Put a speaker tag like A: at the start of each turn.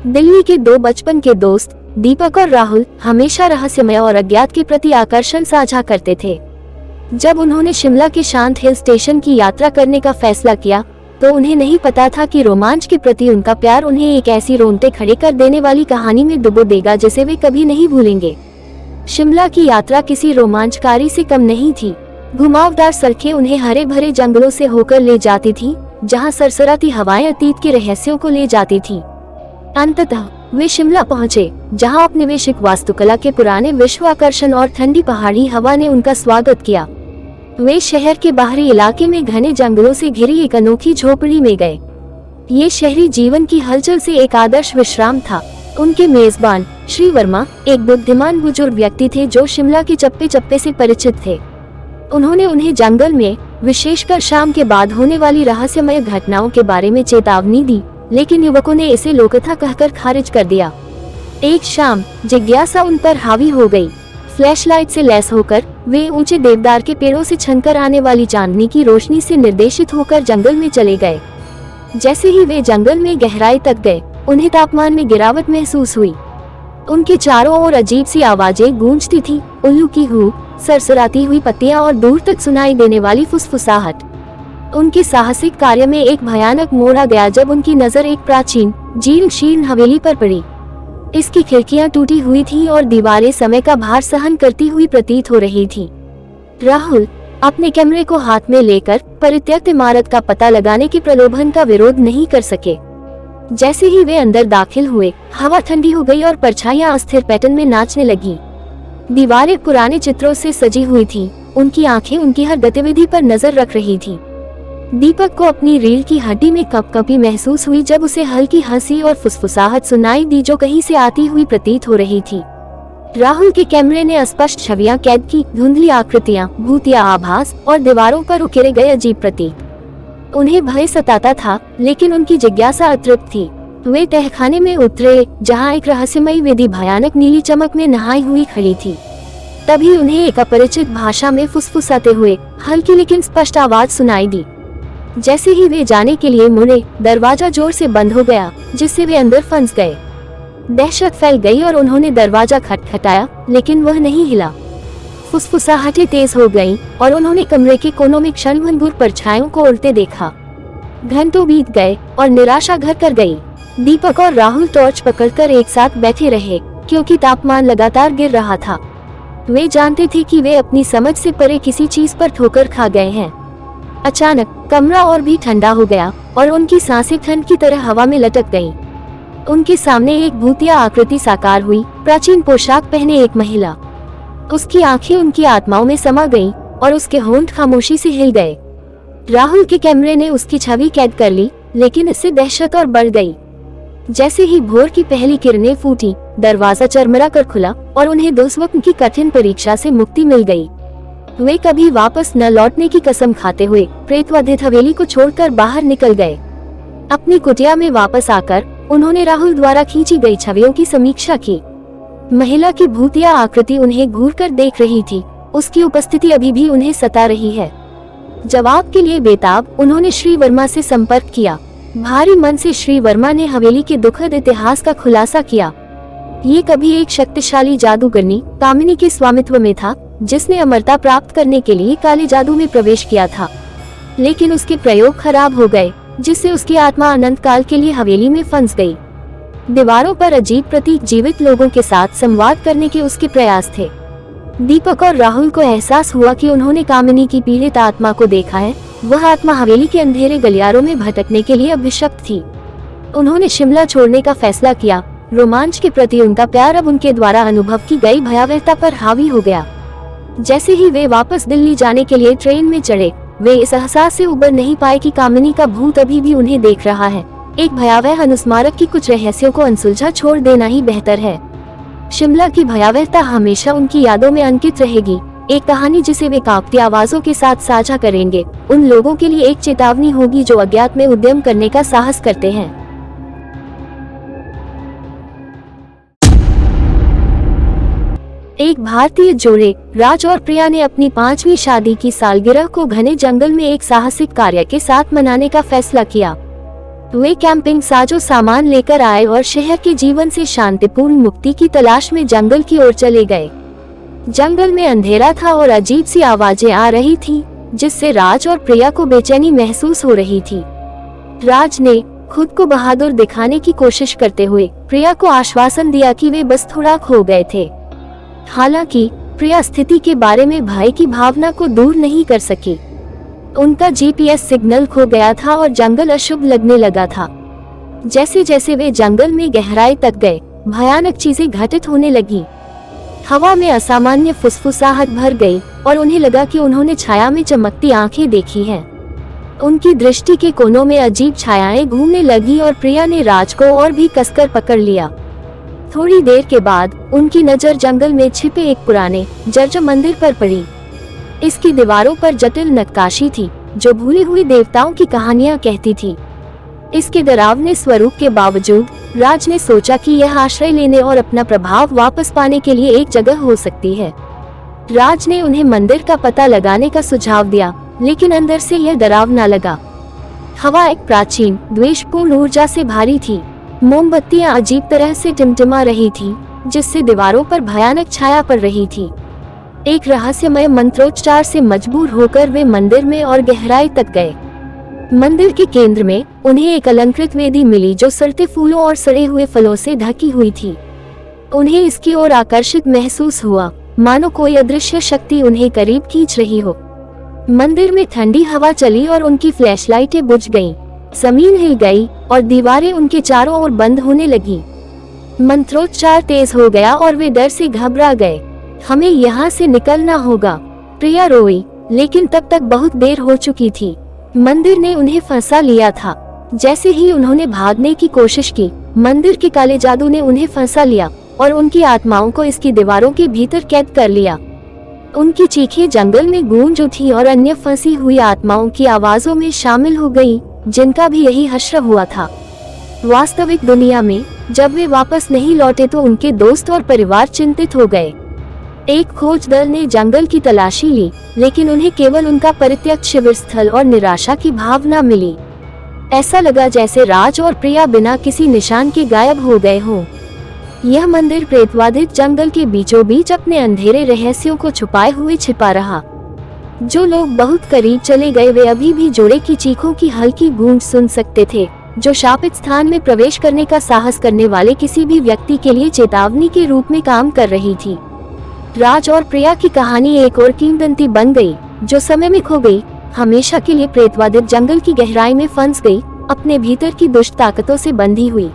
A: दिल्ली के दो बचपन के दोस्त दीपक और राहुल हमेशा रहस्यमय और अज्ञात के प्रति आकर्षण साझा करते थे। जब उन्होंने शिमला के शांत हिल स्टेशन की यात्रा करने का फैसला किया तो उन्हें नहीं पता था कि रोमांच के प्रति उनका प्यार उन्हें एक ऐसी रोंगटे खड़े कर देने वाली कहानी में डुबो देगा जिसे वे कभी नहीं भूलेंगे। शिमला की यात्रा किसी रोमांचकारी से कम नहीं थी। घुमावदार सड़कें उन्हें हरे भरे जंगलों से होकर ले जाती थीं, जहां सरसराती हवाएं अतीत के रहस्यों को ले जाती थीं। अंततः वे शिमला पहुंचे, जहां औपनिवेशिक वास्तुकला के पुराने विश्व आकर्षण और ठंडी पहाड़ी हवा ने उनका स्वागत किया। वे शहर के बाहरी इलाके में घने जंगलों से घिरी एक अनोखी झोपड़ी में गए। ये शहरी जीवन की हलचल से एक आदर्श विश्राम था। उनके मेजबान श्री वर्मा एक बुद्धिमान बुजुर्ग व्यक्ति थे जो शिमला के चप्पे चप्पे से परिचित थे। उन्होंने उन्हें जंगल में, विशेषकर शाम के बाद होने वाली रहस्यमय घटनाओं के बारे में चेतावनी दी, लेकिन युवकों ने इसे लोककथा कहकर खारिज कर दिया। एक शाम जिज्ञासा उन पर हावी हो गई। फ्लैशलाइट से लैस होकर वे ऊंचे देवदार के पेड़ों से छनकर आने वाली चांदनी की रोशनी से निर्देशित होकर जंगल में चले गए। जैसे ही वे जंगल में गहराई तक गए, उन्हें तापमान में गिरावट महसूस हुई। उनके चारों ओर अजीब सी आवाजें गूंजती थीं, उल्लू की हूँ, सरसराती हुई पत्तियां और दूर तक सुनाई देने वाली फुसफुसाहट। उनके साहसिक कार्य में एक भयानक मोड़ आ गया जब उनकी नजर एक प्राचीन जीर्ण शीर्ण हवेली पर पड़ी। इसकी खिड़कियां टूटी हुई थीं और दीवारें समय का भार सहन करती हुई प्रतीत हो रही थीं। राहुल अपने कैमरे को हाथ में लेकर परित्यक्त इमारत का पता लगाने के प्रलोभन का विरोध नहीं कर सके। जैसे ही वे अंदर दाखिल हुए, हवा ठंडी हो गई और परछाइयां अस्थिर पैटर्न में नाचने लगी। दीवारें पुराने चित्रों से सजी हुई थीं, उनकी आंखें उनकी हर गतिविधि पर नजर रख रही थीं। दीपक को अपनी रीढ़ की हड्डी में कपकपी महसूस हुई जब उसे हल्की हंसी और फुसफुसाहट सुनाई दी जो कहीं से आती हुई प्रतीत हो रही थी। राहुल के कैमरे ने अस्पष्ट छवियां कैद की, धुंधली आकृतियां, भूतिया आभास और दीवारों पर उकेरे गए अजीब प्रतीक। उन्हें भय सताता था, लेकिन उनकी जिज्ञासा अतृप्त थी। वे तहखाने में उतरे, जहां एक रहस्यमयी वेदी भयानक नीली चमक में नहाई हुई खड़ी थी। तभी उन्हें एक अपरिचित भाषा में फुसफुसाते हुए हल्की लेकिन स्पष्ट आवाज सुनाई दी। जैसे ही वे जाने के लिए मुड़े, दरवाजा जोर से बंद हो गया, जिससे वे अंदर फंस गए। दहशत फैल गई और उन्होंने दरवाजा खटखटाया, लेकिन वह नहीं हिला। फुसफुसाहटें तेज हो गईं और उन्होंने कमरे के कोनों में क्षणभंगुर परछाइयों को उड़ते देखा। घंटों बीत गए और निराशा घर कर गई। दीपक और राहुल टॉर्च पकड़कर एक साथ बैठे रहे, क्योंकि तापमान लगातार गिर रहा था। वे जानते थे कि वे अपनी समझ से परे किसी चीज पर ठोकर खा गए हैं। अचानक कमरा और भी ठंडा हो गया और उनकी सांसें ठंड की तरह हवा में लटक गईं। उनके सामने एक भूतिया आकृति साकार हुई, प्राचीन पोशाक पहने एक महिला। उसकी आंखें उनकी आत्माओं में समा गईं और उसके होंठ खामोशी से हिल गए। राहुल के कैमरे ने उसकी छवि कैद कर ली, लेकिन इससे दहशत और बढ़ गई। जैसे ही भोर की पहली किरणें फूटी, दरवाजा चरमरा कर खुला और उन्हें दुस्वप्न की कठिन परीक्षा से मुक्ति मिल गई। वे कभी वापस न लौटने की कसम खाते हुए प्रेतवधित हवेली को छोड़कर बाहर निकल गए। अपनी कुटिया में वापस आकर उन्होंने राहुल द्वारा खींची गई छवियों की समीक्षा की। महिला की भूतिया आकृति उन्हें घूरकर देख रही थी, उसकी उपस्थिति अभी भी उन्हें सता रही है। जवाब के लिए बेताब उन्होंने श्री वर्मा से संपर्क किया। भारी मन से श्री वर्मा ने हवेली के दुखद इतिहास का खुलासा किया। ये कभी एक शक्तिशाली जादूगरनी कामिनी के स्वामित्व में था, जिसने अमरता प्राप्त करने के लिए काले जादू में प्रवेश किया था। लेकिन उसके प्रयोग खराब हो गए, जिससे उसकी आत्मा अनंत काल के लिए हवेली में फंस गई। दीवारों पर अजीब प्रतीक जीवित लोगों के साथ संवाद करने के उसके प्रयास थे। दीपक और राहुल को एहसास हुआ कि उन्होंने कामिनी की पीड़ित आत्मा को देखा है। वह आत्मा हवेली के अंधेरे गलियारों में भटकने के लिए अभिशप्त थी। उन्होंने शिमला छोड़ने का फैसला किया। रोमांच के प्रति उनका प्यार अब उनके द्वारा अनुभव की गई भयावहता पर हावी हो गया। जैसे ही वे वापस दिल्ली जाने के लिए ट्रेन में चढ़े, वे इस एहसास से उबर नहीं पाए कि कामिनी का भूत अभी भी उन्हें देख रहा है। एक भयावह अनुस्मारक की कुछ रहस्यों को अनसुलझा छोड़ देना ही बेहतर है। शिमला की भयावहता हमेशा उनकी यादों में अंकित रहेगी, एक कहानी जिसे वे कांपती आवाजों के साथ साझा करेंगे। उन लोगों के लिए एक चेतावनी होगी जो अज्ञात में उद्यम करने का साहस करते हैं। एक भारतीय जोड़े राज और प्रिया ने अपनी 5वीं शादी की सालगिरह को घने जंगल में एक साहसिक कार्य के साथ मनाने का फैसला किया। वे कैंपिंग साजो सामान लेकर आए और शहर के जीवन से शांतिपूर्ण मुक्ति की तलाश में जंगल की ओर चले गए। जंगल में अंधेरा था और अजीब सी आवाजें आ रही थीं, जिससे राज और प्रिया को बेचैनी महसूस हो रही थी। राज ने खुद को बहादुर दिखाने की कोशिश करते हुए प्रिया को आश्वासन दिया कि वे बस थोड़ा खो गए थे। हालांकि प्रिया स्थिति के बारे में भय की भावना को दूर नहीं कर सकी। उनका जीपीएस सिग्नल खो गया था और जंगल अशुभ लगने लगा था। जैसे जैसे वे जंगल में गहराई तक गए, भयानक चीजें घटित होने लगी। हवा में असामान्य फुसफुसाहट भर गई और उन्हें लगा कि उन्होंने छाया में चमकती आंखें देखी हैं। उनकी दृष्टि के कोनों में अजीब छायाएं घूमने लगी और प्रिया ने राज को और भी कसकर पकड़ लिया। थोड़ी देर के बाद उनकी नजर जंगल में छिपे एक पुराने जर्जर मंदिर पर पड़ी। इसकी दीवारों पर जटिल नक्काशी थी, जो भूली हुई देवताओं की कहानियां कहती थी। इसके डरावने स्वरूप के बावजूद राज ने सोचा कि यह आश्रय लेने और अपना प्रभाव वापस पाने के लिए एक जगह हो सकती है। राज ने उन्हें मंदिर का पता लगाने का सुझाव दिया, लेकिन अंदर से यह डरावना लगा। हवा एक प्राचीन द्वेषपूर्ण ऊर्जा से भारी थी। मोमबत्तियां अजीब तरह से टिमटिमा रही थी, जिससे दीवारों पर भयानक छाया पड़ रही थी। एक रहस्यमय मंत्रोच्चार से मजबूर होकर वे मंदिर में और गहराई तक गए। मंदिर के केंद्र में उन्हें एक अलंकृत वेदी मिली, जो सड़ते फूलों और सड़े हुए फलों से ढकी हुई थी। उन्हें इसकी ओर आकर्षित महसूस हुआ, मानो कोई अदृश्य शक्ति उन्हें करीब खींच रही हो। मंदिर में ठंडी हवा चली और उनकी फ्लैशलाइटें बुझ गईं। जमीन हिल गई और दीवारें उनके चारों ओर बंद होने लगी। मंत्रोच्चार तेज हो गया और वे डर से घबरा गए। हमें यहाँ से निकलना होगा, प्रिया रोई, लेकिन तब तक बहुत देर हो चुकी थी। मंदिर ने उन्हें फंसा लिया था। जैसे ही उन्होंने भागने की कोशिश की, मंदिर के काले जादू ने उन्हें फंसा लिया और उनकी आत्माओं को इसकी दीवारों के भीतर कैद कर लिया। उनकी चीखें जंगल में गूंज उठी और अन्य फंसी हुई आत्माओं की आवाजों में शामिल हो गई, जिनका भी यही हश्र हुआ था। वास्तविक दुनिया में जब वे वापस नहीं लौटे तो उनके दोस्त और परिवार चिंतित हो गए। एक खोज दल ने जंगल की तलाशी ली, लेकिन उन्हें केवल उनका परित्यक्त शिविर स्थल और निराशा की भावना मिली। ऐसा लगा जैसे राज और प्रिया बिना किसी निशान के गायब हो गए हों। यह मंदिर प्रेतवादित जंगल के बीचों बीच अपने अंधेरे रहस्यों को छुपाए हुए छिपा रहा। जो लोग बहुत करीब चले गए वे अभी भी जोड़े की चीखों की हल्की गूंज सुन सकते थे, जो शापित स्थान में प्रवेश करने का साहस करने वाले किसी भी व्यक्ति के लिए चेतावनी के रूप में काम कर रही थी। राज और प्रिया की कहानी एक और किंवदंती बन गई, जो समय में खो गई, हमेशा के लिए प्रेतवादित जंगल की गहराई में फंस गई, अपने भीतर की दुष्ट ताकतों से बंधी हुई।